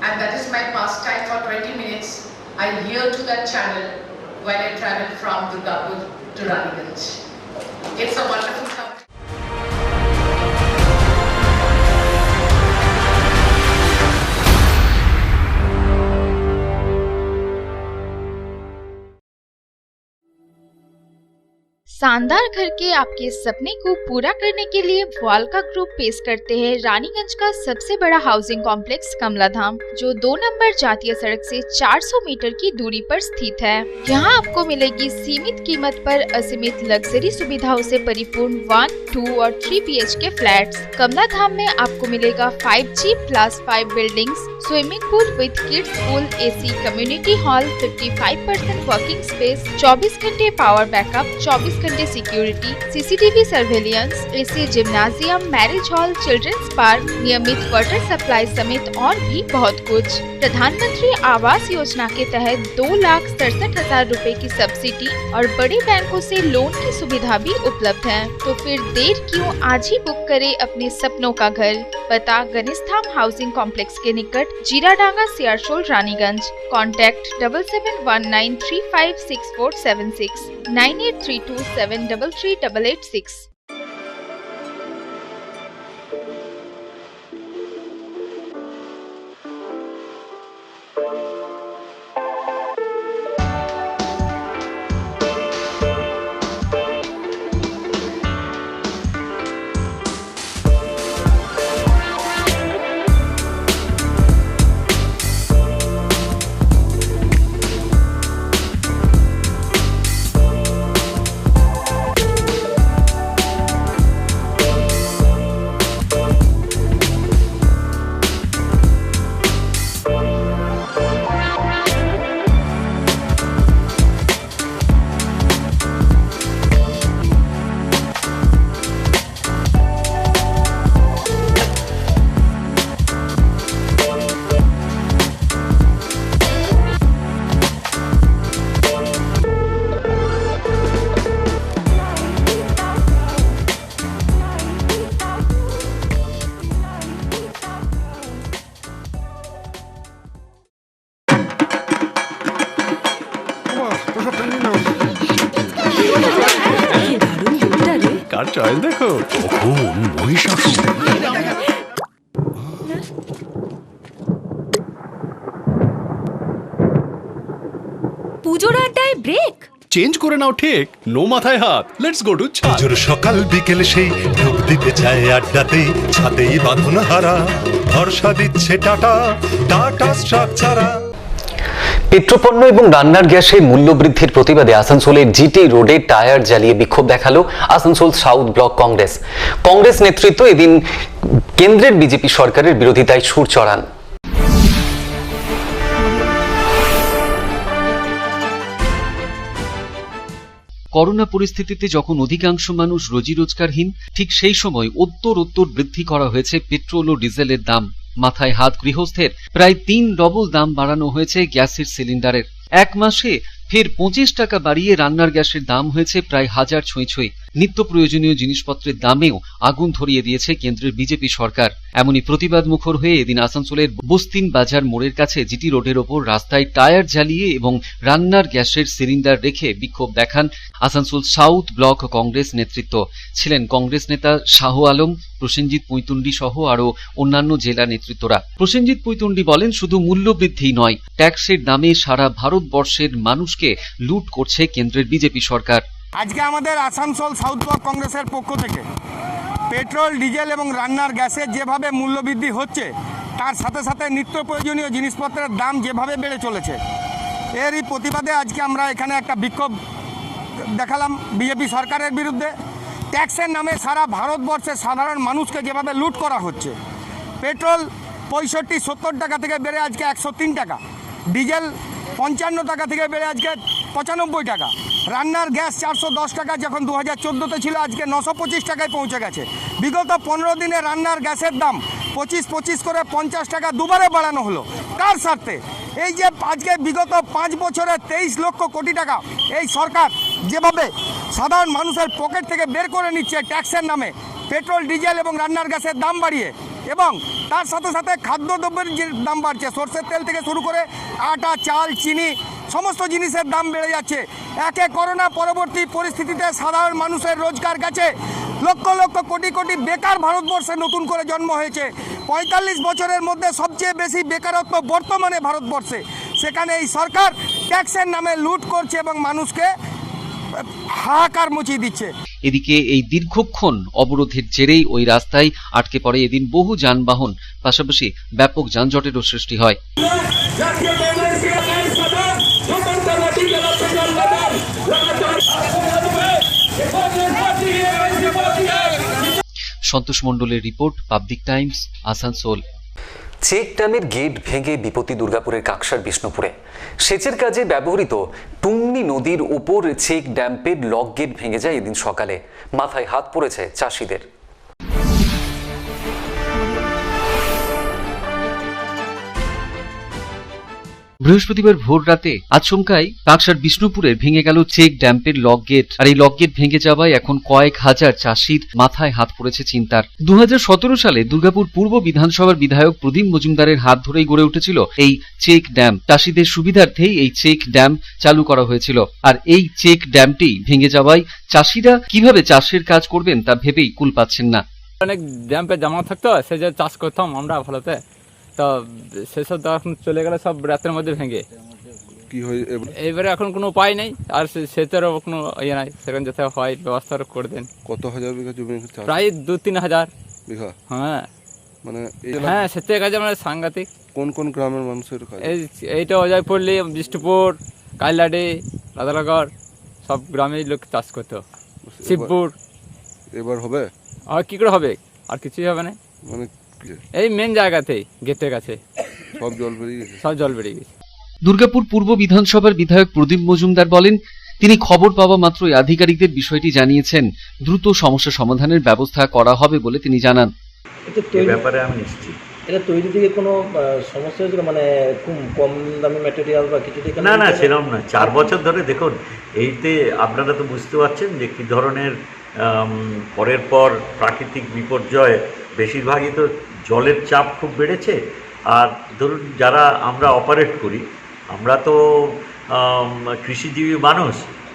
Speaker 19: and that is my pastime for 20 minutes. I hear to that channel when I travel from Durgapur to Raniganj. It's a wonderful company.
Speaker 20: शानदार घर के आपके सपने को पूरा करने के लिए वालका ग्रुप पेश करते हैं रानीगंज का सबसे बड़ा हाउसिंग कॉम्प्लेक्स कमलाधाम, जो 2 नंबर जातीय सड़क से 400 मीटर की दूरी पर स्थित है। यहाँ आपको मिलेगी सीमित कीमत पर असीमित लग्जरी सुविधाओं से परिपूर्ण 1, 2 और 3 BHK फ्लैट्स। कमलाधाम में आपको मिलेगा 5G+5 buildings, swimming pool with kids pool, AC community hall, 55% working space, 24 घंटे पावर बैकअप, 24 घंटे security, CCTV surveillance, AC gymnasium, marriage hall, children's park, नियमित वाटर सप्लाई समेत और भी बहुत कुछ। प्रधानमंत्री आवास योजना के तहत 2,67,000 रुपए की सब्सिडी और बड़े बैंकों से लोन की सुविधा भी उपलब्ध है। तो फिर देर क्यों, आज ही बुक करें अपने सपनों का घर। पता गणेशधाम हाउसिंग कॉम्प्लेक्स के निकट, जीराडांगा, सियारशोल, रानीगंज। कॉन्टैक्ट 7719356476 9832733886।
Speaker 21: কার চয়েস দেখো, মহিষাসুর।
Speaker 22: পুজোর আড্ডায় ব্রেক
Speaker 21: চেঞ্জ করে নাও ঠিক, নো মাথায় হাত। লেটস গো টু ছাদ।
Speaker 23: পুজোর সকাল বিকেল সেই ডুব দিতে চায় আড্ডাতেই, ছাদেই বাঁধন হারা ভরসা দিচ্ছে টাটা, টাটা স্ট্রাকচারা।
Speaker 2: পেট্রোপণ্য এবং রান্নার গ্যাসে মূল্য বৃদ্ধির প্রতিবাদে আসানসোলের জিটি রোডে টায়ার জ্বালিয়ে বিক্ষোভ দেখালো আসানসোল সাউথ ব্লক কংগ্রেস। কংগ্রেস নেতৃত্ব এদিন কেন্দ্রের বিজেপি সরকারের বিরোধিতায় সুর চড়ান।
Speaker 3: করোনা পরিস্থিতিতে যখন অধিকাংশ মানুষ রোজি রোজগারহীন, ঠিক সেই সময় উত্তর বৃদ্ধি করা হয়েছে পেট্রোল ও ডিজেলের দাম। মাথায় হাত গৃহস্থের, প্রায় 3 ডবল দাম বাড়ানো হয়েছে গ্যাসের সিলিন্ডারের। এক মাসে ফের 25 টাকা বাড়িয়ে রান্নার গ্যাসের দাম হয়েছে প্রায় 1000 ছুঁই। নিত্য প্রয়োজনীয় জিনিসপত্রের দামেও আগুন ধরিয়ে দিয়েছে কেন্দ্রের বিজেপি সরকার। এমনই প্রতিবাদ মুখর হয়ে এদিন আসানসোলের বস্তিন বাজার মোড়ের কাছে জিটি রোডের ওপর রাস্তায় টায়ার জ্বালিয়ে এবং রান্নার গ্যাসের সিলিন্ডার রেখে বিক্ষোভ দেখান আসানসোল সাউথ ব্লক কংগ্রেস নেতৃত্ব। ছিলেন কংগ্রেস নেতা শাহ আলম, প্রসেনজিৎ পুইতুন্ডি সহ আরো অন্যান্য জেলা নেতৃত্বরা। প্রসেনজিৎ পুইতুন্ডি বলেন, শুধু মূল্যবৃদ্ধি নয়, ট্যাক্সের দামে সারা ভারতবর্ষের মানুষকে লুট করছে কেন্দ্রের বিজেপি সরকার।
Speaker 24: আজকে আমাদের আসানসোল সাউথ ব্লক কংগ্রেসের পক্ষ থেকে পেট্রোল, ডিজেল এবং রান্নার গ্যাসের যেভাবে মূল্যবৃদ্ধি হচ্ছে, তার সাথে সাথে নিত্য প্রয়োজনীয় জিনিসপত্রের দাম যেভাবে বেড়ে চলেছে, এরই প্রতিবাদে আজকে আমরা এখানে একটা বিক্ষোভ দেখালাম বিজেপি সরকারের বিরুদ্ধে। ট্যাক্সের নামে সারা ভারতবর্ষের সাধারণ মানুষকে যেভাবে লুট করা হচ্ছে, পেট্রোল 65-70 টাকা থেকে বেড়ে আজকে 103 টাকা, ডিজেল 55 টাকা থেকে বেড়ে আজকে 95 টাকা। রান্নার গ্যাস 410 টাকা যখন 2014-তে ছিল, আজকে 925 টাকায় পৌঁছে গেছে। বিগত 15 দিনে রান্নার গ্যাসের দাম 25 করে 50 টাকা দুবারে বাড়ানো হলো। কার স্বার্থে? এই যে আজকে বিগত 5 বছরে 23 লক্ষ কোটি টাকা এই সরকার যেভাবে সাধারণ মানুষের পকেট থেকে বের করে নিচ্ছে ট্যাক্সের নামে, পেট্রোল ডিজেল এবং রান্নার গ্যাসের দাম বাড়িয়ে, এবং তার সাথে সাথে খাদ্যদ্রব্যের যে দাম বাড়ছে, সরষের তেল থেকে শুরু করে আটা, চাল, চিনি, সমস্ত জিনিসের দাম বেড়ে যাচ্ছে। একে করোনা পরবর্তী পরিস্থিতিতে সাধারণ মানুষের রোজগার গেছে, লক্ষ লক্ষ কোটি কোটি বেকার ভারতবর্ষে নতুন করে জন্ম হয়েছে। 45 বছরের মধ্যে সবচেয়ে বেশি বেকারত্ব বর্তমানে ভারতবর্ষে। সেখানে এই সরকার ট্যাক্সের নামে লুট করছে এবং মানুষকে হাহাকার মচিয়ে দিচ্ছে।
Speaker 3: এদিকে এই দীর্ঘক্ষণ অবরোধের জেরেই ওই রাস্তায় আটকে পড়ে এদিন বহু যানবাহন, পাশাপাশি ব্যাপক যানজটেরও সৃষ্টি হয়। সন্তোষ মণ্ডলের report, public Times, Asansol.
Speaker 2: Check ড্যামের গেট ভেঙে বিপত্তি দুর্গাপুরের কাকসার বিষ্ণুপুরে। সেচের কাজে ব্যবহৃত টুংনি নদীর উপর চেক ড্যাম্পের লক গেট ভেঙে যায় এদিন সকালে। মাথায় হাত পড়েছে চাষিদের।
Speaker 3: বৃহস্পতিবার ভোর রাতে আচমকাই কাকসার বিষ্ণুপুরের ভেঙে গেল চেক ড্যাম্পের লক গেট। আর এই লক গেট ভেঙে যাওয়ায় এখন কয়েক হাজার চাষির মাথায় হাত পড়েছে চিন্তার। 2017 সালে দুর্গাপুর পূর্ব বিধানসভার বিধায়ক প্রদীপ মজুমদারের হাত ধরেই গড়ে উঠেছিল এই চেক ড্যাম। চাষিদের সুবিধার্থেই এই চেক ড্যাম চালু করা হয়েছিল। আর এই চেক ড্যামটি ভেঙে যাওয়ায় চাষিরা কিভাবে চাষের কাজ করবেন তা ভেবেই কুল পাচ্ছেন না।
Speaker 10: অনেক ড্যাম্পে জমা থাকতো, সে যে চাষ করতাম আমরা ভালোতে, তো সেসব তো এখন চলে গেলে সব রাতের মধ্যে ভেঙে
Speaker 8: কি হয়
Speaker 10: এইবারে এখন কোনো উপায় নেই, আর সেচেরও কোনো ইয়ে নাই, সেখানে যাতে হয় ব্যবস্থা করে দেন।
Speaker 8: কত হাজার বিঘা জমি?
Speaker 10: প্রায় 2-3 হাজার
Speaker 8: বিঘা।
Speaker 10: হ্যাঁ
Speaker 8: মানে
Speaker 10: হ্যাঁ, সেচের কাজে মানে সাংঘাতিক।
Speaker 8: কোন কোন গ্রামের মানুষের কাজ?
Speaker 10: এইটা অজয়পল্লী, বিষ্ণুপুর, কাইলাডি, রাধানগর, সব গ্রামের লোক চাষ করতো। শিবপুর।
Speaker 8: এবার হবে?
Speaker 10: আর কি করে হবে? আর কিছুই হবে না।
Speaker 8: মানে
Speaker 10: এই মেন জায়গাতেই গেটের কাছে
Speaker 8: সব জল বেরিয়ে গেছে।
Speaker 10: সব জল বেরিয়ে গেছে।
Speaker 3: দুর্গাপুর পূর্ব বিধানসভার বিধায়ক প্রদীপ মজুমদার বলেন, তিনি খবর পাওয়া মাত্রই আধিকারিকদের বিষয়টি জানিয়েছেন। দ্রুত সমস্যা সমাধানের ব্যবস্থা করা হবে বলে তিনি জানান।
Speaker 1: এই ব্যাপারে আমি নিশ্চিত। এটা তৈরি থেকে কোনো সমস্যা হয়েছিল, মানে কম দামি ম্যাটেরিয়াল বা কিছু থেকে?
Speaker 4: না, সেরকম না। 4 বছর ধরে দেখুন, এইতে আপনারা তো বুঝতে পারছেন যে কী ধরনের পরের পর প্রাকৃতিক বিপর্যয়। বেশিরভাগই তো জলের চাপ খুব বেড়েছে। আর ধরুন, যারা আমরা অপারেট করি, আমরা তো কৃষিজীবী মানুষ,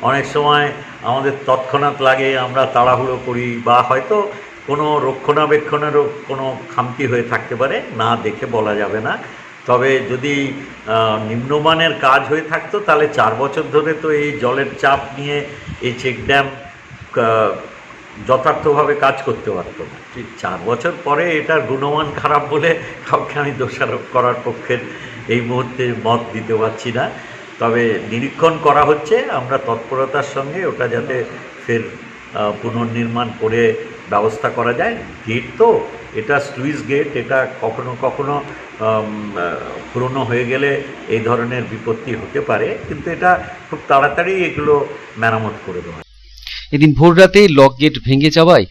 Speaker 4: অনেক সময় আমাদের তৎক্ষণাৎ লাগে, আমরা তাড়াহুড়ো করি, বা হয়তো কোনো রক্ষণাবেক্ষণেরও কোনো খামতি হয়ে থাকতে পারে, না দেখে বলা যাবে না। তবে যদি নিম্নমানের কাজ হয়ে থাকতো, তাহলে 4 বছর ধরে তো এই জলের চাপ নিয়ে এই চেক ড্যাম যথার্থভাবে কাজ করতে পারতো না। 4 বছর পরে এটার গুণমান খারাপ বলে কাউকে আমি দোষারোপ করার পক্ষে এই মুহূর্তে মত দিতে পারছি না। তবে নিরীক্ষণ করা হচ্ছে, আমরা তৎপরতার সঙ্গে ওটা যাতে ফের পুনর্নির্মাণ করে ব্যবস্থা করা যায়। গেট তো এটা স্লুইস গেট, এটা কখনো কখনো পুরনো হয়ে গেলে এই ধরনের বিপত্তি হতে পারে, কিন্তু এটা খুব তাড়াতাড়ি এগুলো মেরামত করে দেওয়া।
Speaker 3: এদিন ভোররাতে লক গেট ভেঙে যাওয়ায়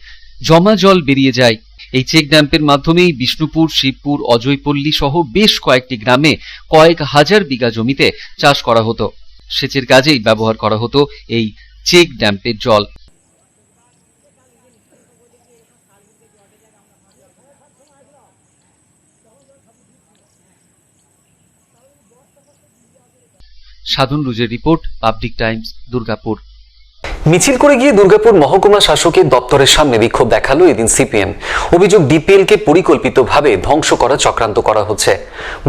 Speaker 3: জমা জল বেরিয়ে যায়। এই চেক ড্যাম্পের মাধ্যমেই বিষ্ণুপুর, শিবপুর, অজয়পল্লী সহ বেশ কয়েকটি গ্রামে কয়েক হাজার বিঘা জমিতে চাষ করা হতো। সেচের কাজেই ব্যবহার করা হতো এই চেক ড্যাম্পের জল। সাধন রুজের রিপোর্ট, পাবলিক টাইমস, দুর্গাপুর।
Speaker 2: মিছিল করে গিয়ে দুর্গাপুর মহকুমা শাসকের দপ্তরের সামনে বিক্ষোভ দেখালো এদিন সিপিএম। অভিযোগ, ডিপিএলকে পরিকল্পিতভাবে ধ্বংস করা চক্রান্ত করা হচ্ছে।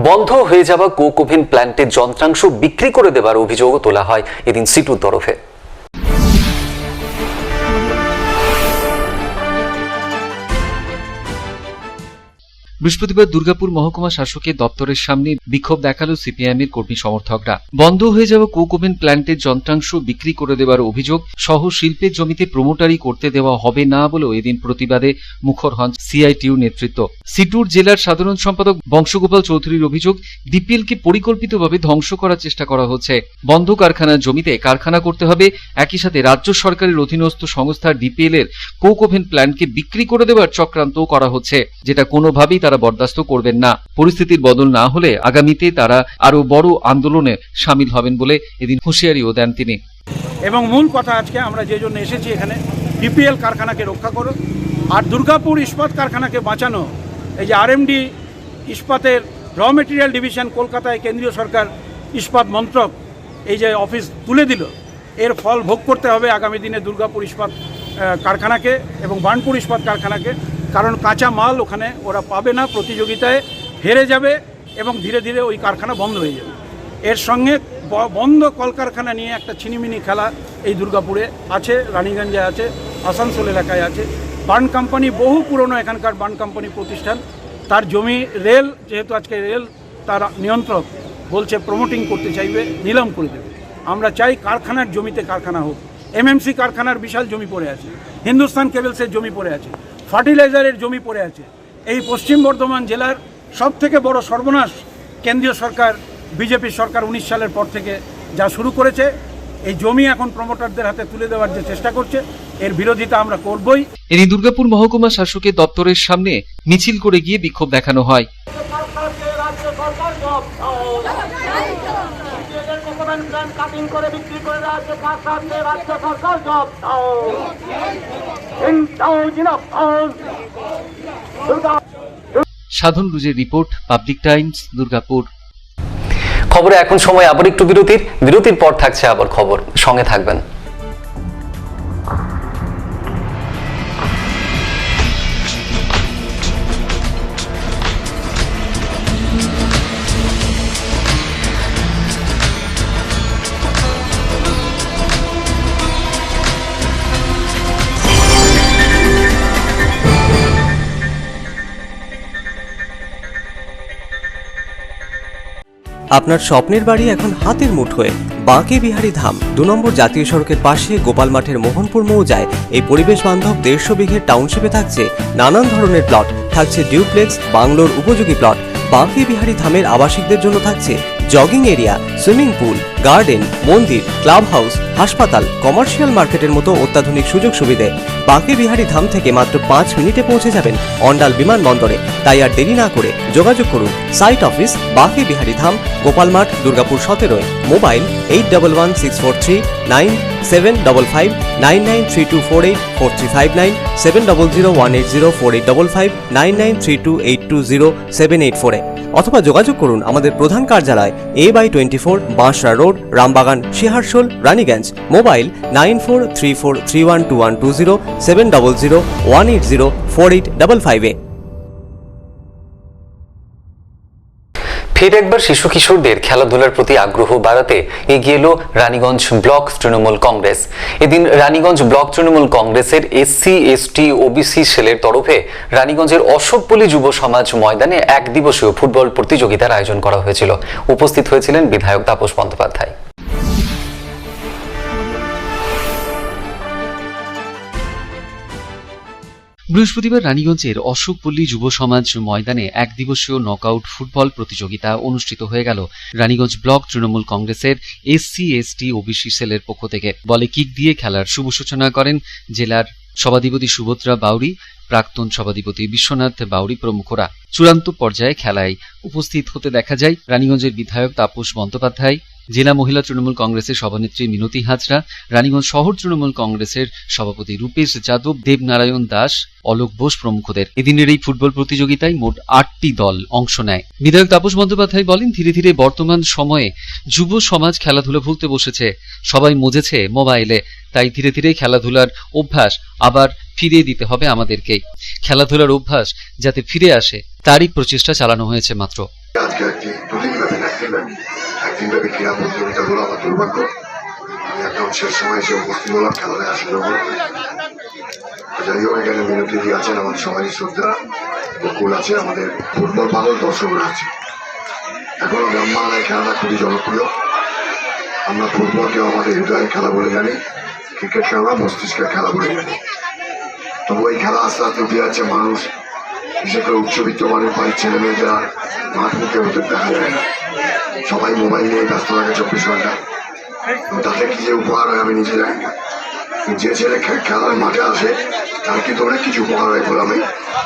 Speaker 2: বন্ধ হয়ে যাওয়া কোক ওভেন প্ল্যান্টের যন্ত্রাংশ বিক্রি করে দেওয়ার অভিযোগও তোলা হয় এদিন সিটুর তরফে।
Speaker 3: বৃহস্পতিবার দুর্গাপুর মহকুমা শাসকের দপ্তরের সামনে বিক্ষোভ দেখালো সিপিআইএম এর কর্মী সমর্থকরা। বন্ধ হয়ে যাওয়া কোক ওভেন প্ল্যান্টের যন্ত্রাংশ বিক্রি করে দেওয়ার অভিযোগ সহ শিল্পের জমিতে প্রমোটারি করতে দেওয়া হবে না বলেও এদিন প্রতিবাদে মুখর হন সিআইটিইউ নেতৃত্ব। সিটুর জেলার সাধারণ সম্পাদক বংশগোপাল চৌধুরীর অভিযোগ, ডিপিএলকে পরিকল্পিতভাবে ধ্বংস করার চেষ্টা করা হচ্ছে। বন্ধ কারখানার জমিতে কারখানা করতে হবে, একই সাথে রাজ্য সরকারের অধীনস্থ সংস্থা ডিপিএল এর কোক ওভেন প্ল্যান্টকে বিক্রি করে দেওয়ার চক্রান্ত করা হচ্ছে, যেটা কোনোভাবেই তারা বরদাস্ত করবেন না। পরিস্থিতির বদল না হলে আগামীতে তারা আরো বড় আন্দোলনে সামিল হবেন বলে এদিন হুঁশিয়ারিও দেন তিনি।
Speaker 5: এবং মূল কথা আজকে আমরা যে জন্য এসেছি এখানে, ডিপিএল কারখানাকে রক্ষা করো আর দুর্গাপুর ইস্পাত কারখানাকে বাঁচানো। এই যে আরএমডি ইস্পাতের র মেটেরিয়াল ডিভিশন কলকাতায় কেন্দ্রীয় সরকার ইস্পাত মন্ত্রক এই যে অফিস তুলে দিল, এর ফল ভোগ করতে হবে আগামী দিনে দুর্গাপুর ইস্পাত কারখানাকে এবং বার্নপুর ইস্পাত কারখানাকে। কারণ কাঁচা মাল ওখানে ওরা পাবে না, প্রতিযোগিতায় হেরে যাবে এবং ধীরে ধীরে ওই কারখানা বন্ধ হয়ে যাবে। এর সঙ্গে বন্ধ কলকারখানা নিয়ে একটা ছিনিমিনি খেলা এই দুর্গাপুরে আছে, রানীগঞ্জে আছে, আসানসোল এলাকায় আছে। বার্ন কোম্পানি বহু পুরনো এখানকার বার্ন কোম্পানি প্রতিষ্ঠান, তার জমি রেল, যেহেতু আজকে রেল তার নিয়ন্ত্রক বলছে প্রমোটিং করতে চাইবে, নিলাম করে দেবে। আমরা চাই কারখানার জমিতে কারখানা হোক। এমএমসি কারখানার বিশাল জমি পড়ে আছে, হিন্দুস্তান কেবলসের জমি পড়ে আছে, ফার্টিলাইজারের জমি পড়ে আছে। এই পশ্চিম বর্ধমান জেলার সবথেকে বড় সর্বনাশ কেন্দ্রীয় সরকার, বিজেপি সরকার 19 সালের পর থেকে যা শুরু করেছে, এই জমি এখন প্রমোটারদের হাতে তুলে দেওয়ার যে চেষ্টা করছে, এর বিরোধিতা আমরা করবই।
Speaker 3: এদিন দুর্গাপুর মহকুমা শাসকের দপ্তরের সামনে মিছিল করে গিয়ে বিক্ষোভ দেখানো হয়। সাধন রুজের রিপোর্ট, পাবলিক টাইমস, দুর্গাপুর।
Speaker 2: খবরে এখন সময় আবার একটু বিরতির পর থাকছে আবার খবর, সঙ্গে থাকবেন।
Speaker 6: আপনার স্বপ্নের বাড়ি এখন হাতের মুঠোয়। বাঁকে বিহারী ধাম 2 নম্বর জাতীয় সড়কের পাশে গোপাল মাঠের মোহনপুর মৌজায় এই পরিবেশ বান্ধব 150 বিঘের টাউনশিপে থাকছে নানান ধরনের প্লট, থাকছে ডিউপ্লেক্স, বাংলোর উপযোগী প্লট। বাঁকে বিহারী ধামের আবাসিকদের জন্য থাকছে jogging area, swimming pool, garden, মন্দির, ক্লাব হাউস, হাসপাতাল, কমার্শিয়াল মার্কেটের মতো অত্যাধুনিক সুযোগ সুবিধে। বাঁকে বিহারী ধাম থেকে মাত্র 5 মিনিটে পৌঁছে যাবেন অন্ডাল বিমানবন্দরে। তাই আর দেরি না করে যোগাযোগ করুন। সাইট অফিস বাঁকে বিহারী ধাম, গোপাল মাঠ, দুর্গাপুর 17। মোবাইল 8116439755 9932484359 7001804855 9932820784 অথবা যোগাযোগ করুন আমাদের প্রধান কার্যালয় A/24 Bansra road, Rambagan, Searsole, Raniganj. Mobile 9434312120 7001804855।
Speaker 2: ফের একবার শিশু কিশোরদের খেলাধুলার প্রতি আগ্রহ বাড়াতে এগিয়ে এলো রানীগঞ্জ ব্লক তৃণমূল কংগ্রেস। এদিন রানীগঞ্জ ব্লক তৃণমূল কংগ্রেসের SC ST OBC সেলের তরফে রানীগঞ্জের অশোকপল্লী যুব সমাজ ময়দানে 1 দিবসীয় ফুটবল প্রতিযোগিতার আয়োজন করা হয়েছিল। উপস্থিত হয়েছিলেন বিধায়ক তাপস বন্দ্যোপাধ্যায়।
Speaker 3: বৃহস্পতিবার রানীগঞ্জের অশোকপল্লী যুব সমাজ ময়দানে 1 দিবসীয় নকআউট ফুটবল প্রতিযোগিতা অনুষ্ঠিত হয়ে গেল রানীগঞ্জ ব্লক তৃণমূল কংগ্রেসের SC ST OBC সেলের পক্ষ থেকে। বলে কিক দিয়ে খেলার শুভ সূচনা করেন জেলার সভাধিপতি সুভদ্রা বাউরি, প্রাক্তন সভাধিপতি বিশ্বনাথ বাউরি প্রমুখরা। চূড়ান্ত পর্যায়ে খেলায় উপস্থিত হতে দেখা যায় রানীগঞ্জের বিধায়ক তাপস বন্দ্যোপাধ্যায়, জেলা মহিলা তৃণমূল কংগ্রেসের সভানেত্রী মিনতি হাজরা, রানীগঞ্জ শহর তৃণমূল কংগ্রেসের সভাপতি রূপেশ যাদব, দেবনারায়ণ দাস, অলোক বোস প্রমুখদের। এদিনের এই ফুটবল প্রতিযোগিতায় মোট 8টি দল অংশ নেয়। বিধায়ক তাপস বন্দ্যোপাধ্যায় বলেন, ধীরে ধীরে বর্তমান সময়ে যুব সমাজ খেলাধুলা ভুলতে বসেছে, সবাই মজেছে মোবাইলে। তাই ধীরে ধীরে খেলাধুলার অভ্যাস আবার ফিরিয়ে দিতে হবে আমাদেরকে। খেলাধুলার অভ্যাস যাতে ফিরে আসে তারই প্রচেষ্টা চালানো হয়েছে মাত্র।
Speaker 17: একদিনব্যাপী ক্রীড়া প্রতিযোগিতা হলো আমার দুর্ভাগ্য। আমি একদম শেষ সময় এসে উপস্থিত হলাম খেলা দেখার সুযোগ হলো। যাই হোক, এখানে মিনতি আছেন আমার সবারই শ্রদ্ধা, বকুল আছে, আমাদের ফুটবল পাগল দর্শকরা আছে। এখনো গ্রাম্যালয় খেলাটা খুবই জনপ্রিয়। আমরা ফুটবলকেও আমাদের হৃদয়ের খেলা বলে জানি, ক্রিকেটকে আমরা মস্তিষ্কের খেলা বলে জানি। তবু এই খেলা আস্তে আস্তে উঠে যাচ্ছে, মানুষ বিশেষ করে উচ্চবিত্ত মানুষ বাড়ির ছেলে মেয়েরা মাঠ মুখে হতে দেখা যায় না, সবাই মোবাইল নিয়ে ব্যস্ত থাকে 24 ঘন্টা। তাতে কি যে উপহার হয় আমি নিজে জানি না, যে ছেলে খেলার মাঠে আসে তার কিন্তু অনেক কিছু উপহার হয় বলে আমি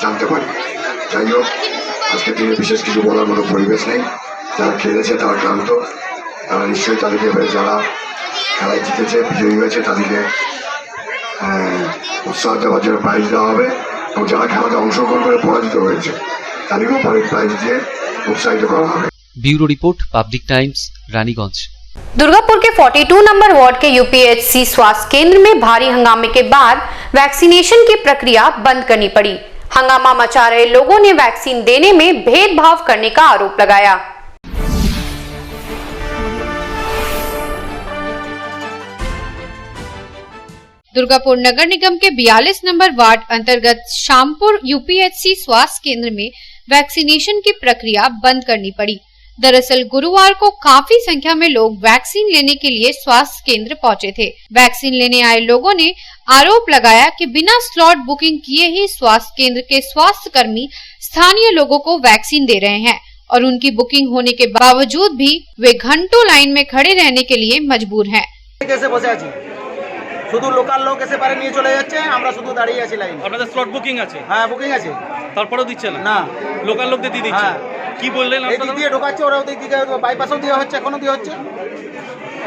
Speaker 17: জানতে পারি। যাই হোক, আজকে দিনে বিশেষ কিছু বলার মতো পরিবেশ নেই। যারা খেলেছে তারা ক্লান্ত, তারা নিশ্চয়ই তাদেরকে যারা খেলায় জিতেছে, বিজয়ী হয়েছে, তাদেরকে উৎসাহ দেওয়ার জন্য প্রাইজ দেওয়া হবে, এবং যারা খেলাতে অংশগ্রহণ করে পরাজিত হয়েছে তাদেরকেও প্রাইজ দিয়ে উৎসাহিত করা হবে।
Speaker 3: Bureau report public times Raniganj.
Speaker 7: Durgapur के 42 नंबर वार्ड के यूपीएचसी स्वास्थ्य केंद्र में भारी हंगामे के बाद वैक्सीनेशन की प्रक्रिया बंद करनी पड़ी। हंगामा मचा रहे लोगों ने वैक्सीन देने में भेदभाव करने का आरोप लगाया। दुर्गापुर नगर निगम के 42 नंबर वार्ड अंतर्गत शामपुर यूपीएचसी स्वास्थ्य केंद्र में वैक्सीनेशन की प्रक्रिया बंद करनी पड़ी। दरअसल गुरुवार को काफी संख्या में लोग वैक्सीन लेने के लिए स्वास्थ्य केंद्र पहुंचे थे। वैक्सीन लेने आए लोगों ने आरोप लगाया कि बिना स्लॉट बुकिंग किए ही स्वास्थ्य केंद्र के स्वास्थ्य कर्मी स्थानीय लोगों को वैक्सीन दे रहे हैं और उनकी बुकिंग होने के बावजूद भी वे घंटों लाइन में खड़े रहने के लिए मजबूर हैं।
Speaker 24: শুধু লোকাল লোক এসে পারে নিয়ে চলে যাচ্ছে, আমরা শুধু দাঁড়িয়ে আছি লাইন।
Speaker 10: আপনাদের স্লট বুকিং আছে?
Speaker 24: হ্যাঁ, বুকিং আছে।
Speaker 10: তারপরেও দিচ্ছে না?
Speaker 24: না,
Speaker 10: লোকাল লোকদের দিয়ে দিচ্ছে। কি বললেন
Speaker 24: আপনারা? এই দিক দিয়ে ঢোকাচ্ছে, ওরা ওদিক দিকে বাইপাসও দেওয়া হচ্ছে, এখনো দেওয়া হচ্ছে।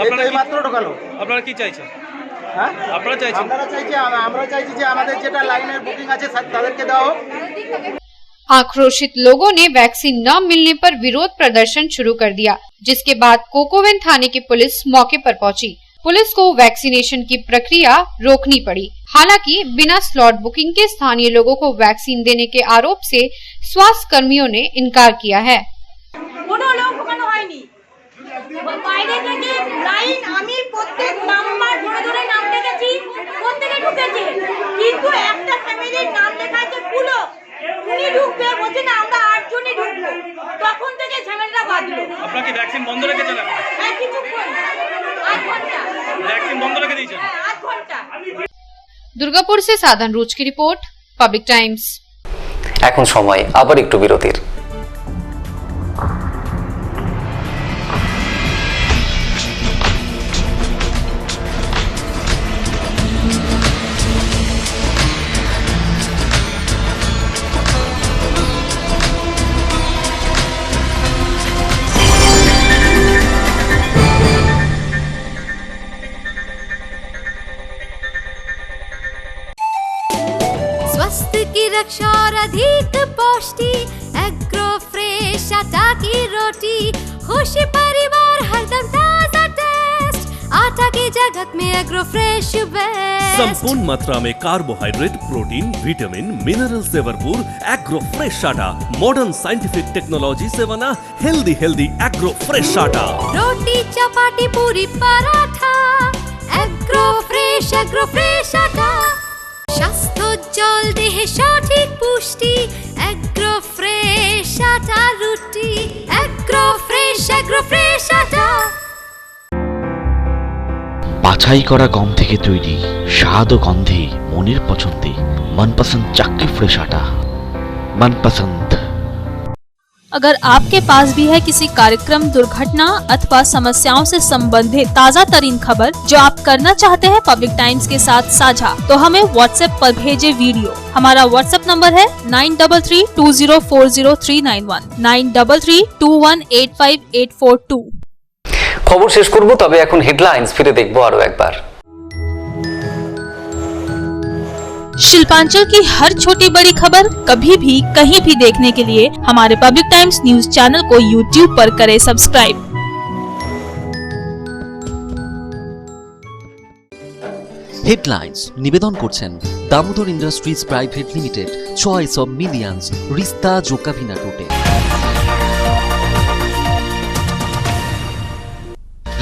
Speaker 24: আপনারা এই মাত্র ঢোকালো।
Speaker 10: আপনারা কি চাইছেন?
Speaker 24: হ্যাঁ,
Speaker 10: আপনারা চাইছেন?
Speaker 24: আমরা চাইছি যে আমাদের যেটা লাইনের বুকিং আছে তাদেরকে দেওয়া হোক।
Speaker 20: आक्रोशित लोगों ने वैक्सीन न मिलने पर विरोध प्रदर्शन शुरू कर दिया, जिसके बाद कोकोवेन थाने की पुलिस मौके पर पहुंची। पुलिस को वैक्सीनेशन की प्रक्रिया रोकनी पड़ी। हालांकि बिना स्लॉट बुकिंग के स्थानीय लोगों को वैक्सीन देने के आरोप से स्वास्थ्य कर्मियों ने इनकार किया है।
Speaker 10: আপনাকে ভ্যাকসিন বন্ধ রেখেছেন?
Speaker 20: दुर्गापुर से साधन रोज की रिपोर्ट, पब्लिक टाइम्स।
Speaker 2: এখন সময় আবার একটু বিরতির।
Speaker 22: स्वास्थ्य की रक्षा और अधिक पौष्टि एग्रो फ्रेश आटा की रोटी, खुशी परिवार हरदम ताजा टेस्ट, आटा की जगत में एग्रो फ्रेश बेस्ट।
Speaker 21: संपूर्ण मात्रा में कार्बोहाइड्रेट, प्रोटीन, विटामिन, मिनरल से भरपूर एग्रो फ्रेश आटा मॉडर्न साइंटिफिक टेक्नोलॉजी से बना हेल्दी एग्रो फ्रेश आटा।
Speaker 22: रोटी चपाटी पूरी पराठा एग्रो फ्रेश आटा, স্বাস্থ্যোজ্জ্বল দেহে সঠিক পুষ্টি এগ্রো ফ্রেশ আটা রুটি, এগ্রো ফ্রেশ আটা।
Speaker 11: বাছাই করা গম থেকে তৈরি স্বাদ ও গন্ধে মনের পছন্দে मनपसंद चाक्की फ्रेश आटा, मनपसंद।
Speaker 12: अगर आपके पास भी है किसी कार्यक्रम, दुर्घटना अथवा समस्याओं से संबंधित ताज़ा तरीन खबर जो आप करना चाहते हैं पब्लिक टाइम्स के साथ साझा, तो हमें व्हाट्सएप पर भेजे वीडियो। हमारा व्हाट्सएप नंबर है 9332040391 9332185842।
Speaker 2: খবর শেষ করব, তবে এখন হেডলাইন্স ফিরে দেখবো আরো একবার।
Speaker 12: शिल्पांचल की हर छोटी बड़ी खबर कभी भी कहीं भी देखने के लिए हमारे पब्लिक टाइम्स न्यूज चैनल को YouTube पर करें सब्सक्राइब।
Speaker 6: হেডলাইন্স নিবেদন করছেন Damodar industries private limited, choice of millions, রিস্তা জোকাভিনা টোটে।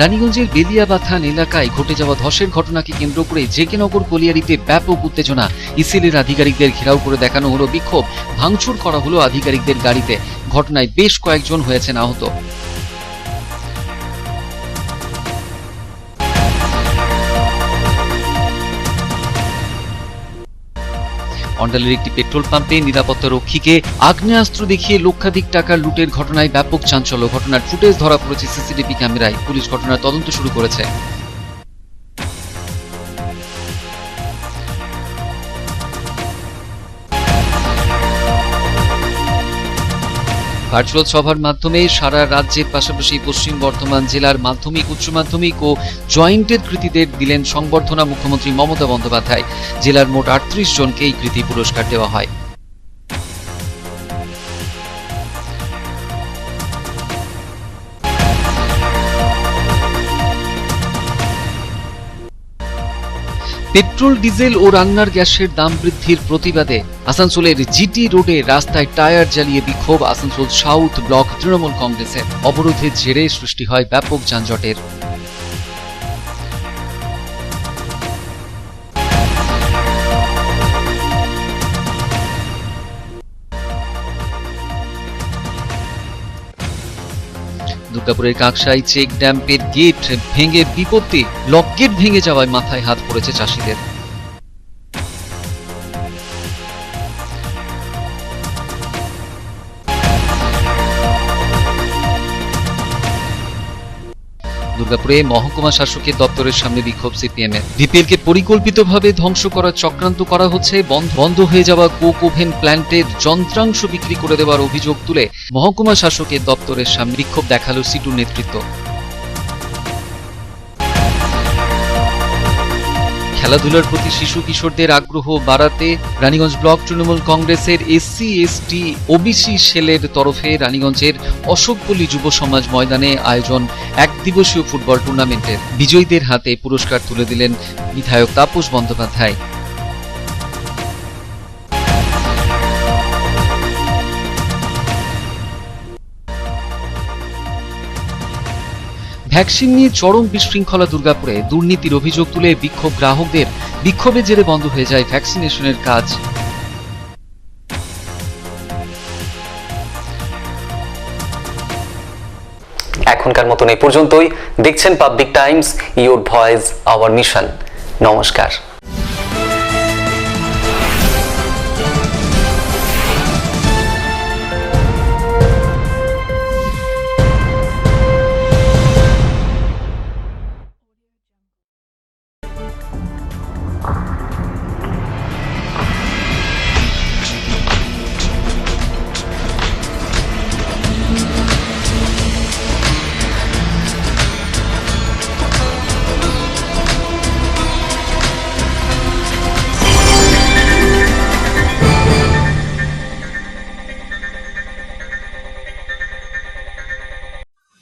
Speaker 3: রানীগঞ্জের বেলিয়াবাথান এলাকায় ঘটে যাওয়া ধসের ঘটনাকে কেন্দ্র করে জেকেনগর কলিয়ারিতে ব্যাপক উত্তেজনা। ইসিএলের আধিকারিকদের ঘেরাও করে দেখানো হলো বিক্ষোভ, ভাঙচুর করা হলো আধিকারিকদের গাড়িতে। ঘটনায় বেশ কয়েকজন হয়েছেন আহত। অন্ডালের একটি পেট্রোল পাম্পে নিরাপত্তা রক্ষীকে আগ্নেয়াস্ত্র দেখিয়ে লক্ষাধিক টাকার লুটের ঘটনায় ব্যাপক চাঞ্চল্য। ঘটনার ফুটেজ ধরা পড়েছে সিসিটিভি ক্যামেরায়। পুলিশ ঘটনার তদন্ত শুরু করেছে। ভার্চুয়াল সভার মাধ্যমে সারা রাজ্যের পাশাপাশি পশ্চিম বর্ধমান জেলার মাধ্যমিক, উচ্চ মাধ্যমিক ও জয়েন্টের কৃতীদের দিলেন সংবর্ধনা মুখ্যমন্ত্রী মমতা বন্দ্যোপাধ্যায়। জেলার মোট 38 জনকে এই কৃতি পুরস্কার দেওয়া হয়। পেট্রোল, ডিজেল ও রান্নার গ্যাসের দাম বৃদ্ধির প্রতিবাদে আসানসোলের জিটি রোডে রাস্তায় টায়ার জ্বালিয়ে বিক্ষোভ আসানসোল সাউথ ব্লক তৃণমূল কংগ্রেসের। অবরোধের জেরে সৃষ্টি হয় ব্যাপক যানজটের। দুর্গাপুরের কাকসাই চেক ড্যাম্পের গেট ভেঙে বিপত্তি। লক গেট ভেঙে যাওয়ায় মাথায় হাত পড়েছে চাষিদের। দুর্গাপুরে মহকুমা শাসকের দপ্তরের সামনে বিক্ষোভ সিপিএমের। বিপিএল কে পরিকল্পিতভাবে ধ্বংস করার চক্রান্ত করা হচ্ছে। বন্ধ হয়ে যাওয়া কোক ওভেন প্ল্যান্টের যন্ত্রাংশ বিক্রি করে দেওয়ার অভিযোগ তুলে মহকুমা শাসকের দপ্তরের সামনে বিক্ষোভ দেখালো সিটুর নেতৃত্ব। খেলাধুলার প্রতি শিশু কিশোরদের আগ্রহ বাড়াতে রানীগঞ্জ ব্লক তৃণমূল কংগ্রেসের SC ST OBC সেলের তরফে রানীগঞ্জের অশোকপল্লী যুব সমাজ ময়দানে আয়োজন এক দিবসীয় ফুটবল টুর্নামেন্টের। বিজয়ীদের হাতে পুরস্কার তুলে দিলেন বিধায়ক তাপস বন্দ্যোপাধ্যায়। ভ্যাকসিন নিয়ে চরম বিশৃঙ্খলা দুর্গাপুরে। দুর্নীতির অভিযোগ তুলে বিক্ষোভ গ্রাহকদের। বিক্ষোভের জেরে বন্ধ হয়ে যায় ভ্যাকসিনেশনের কাজ।
Speaker 2: এখনকার মতন এই পর্যন্তই। দেখছেন public Times, your voice hour mission. নমস্কার।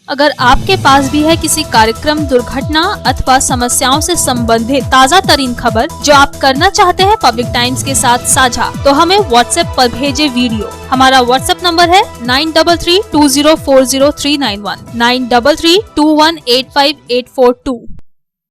Speaker 12: अगर आपके पास भी है किसी कार्यक्रम, दुर्घटना अथवा समस्याओं से संबंधित ताज़ा तरीन खबर जो आप करना चाहते हैं पब्लिक टाइम्स के साथ साझा, तो हमें व्हाट्सएप पर भेजे वीडियो। हमारा व्हाट्सएप नंबर है 9332040391 9332185842।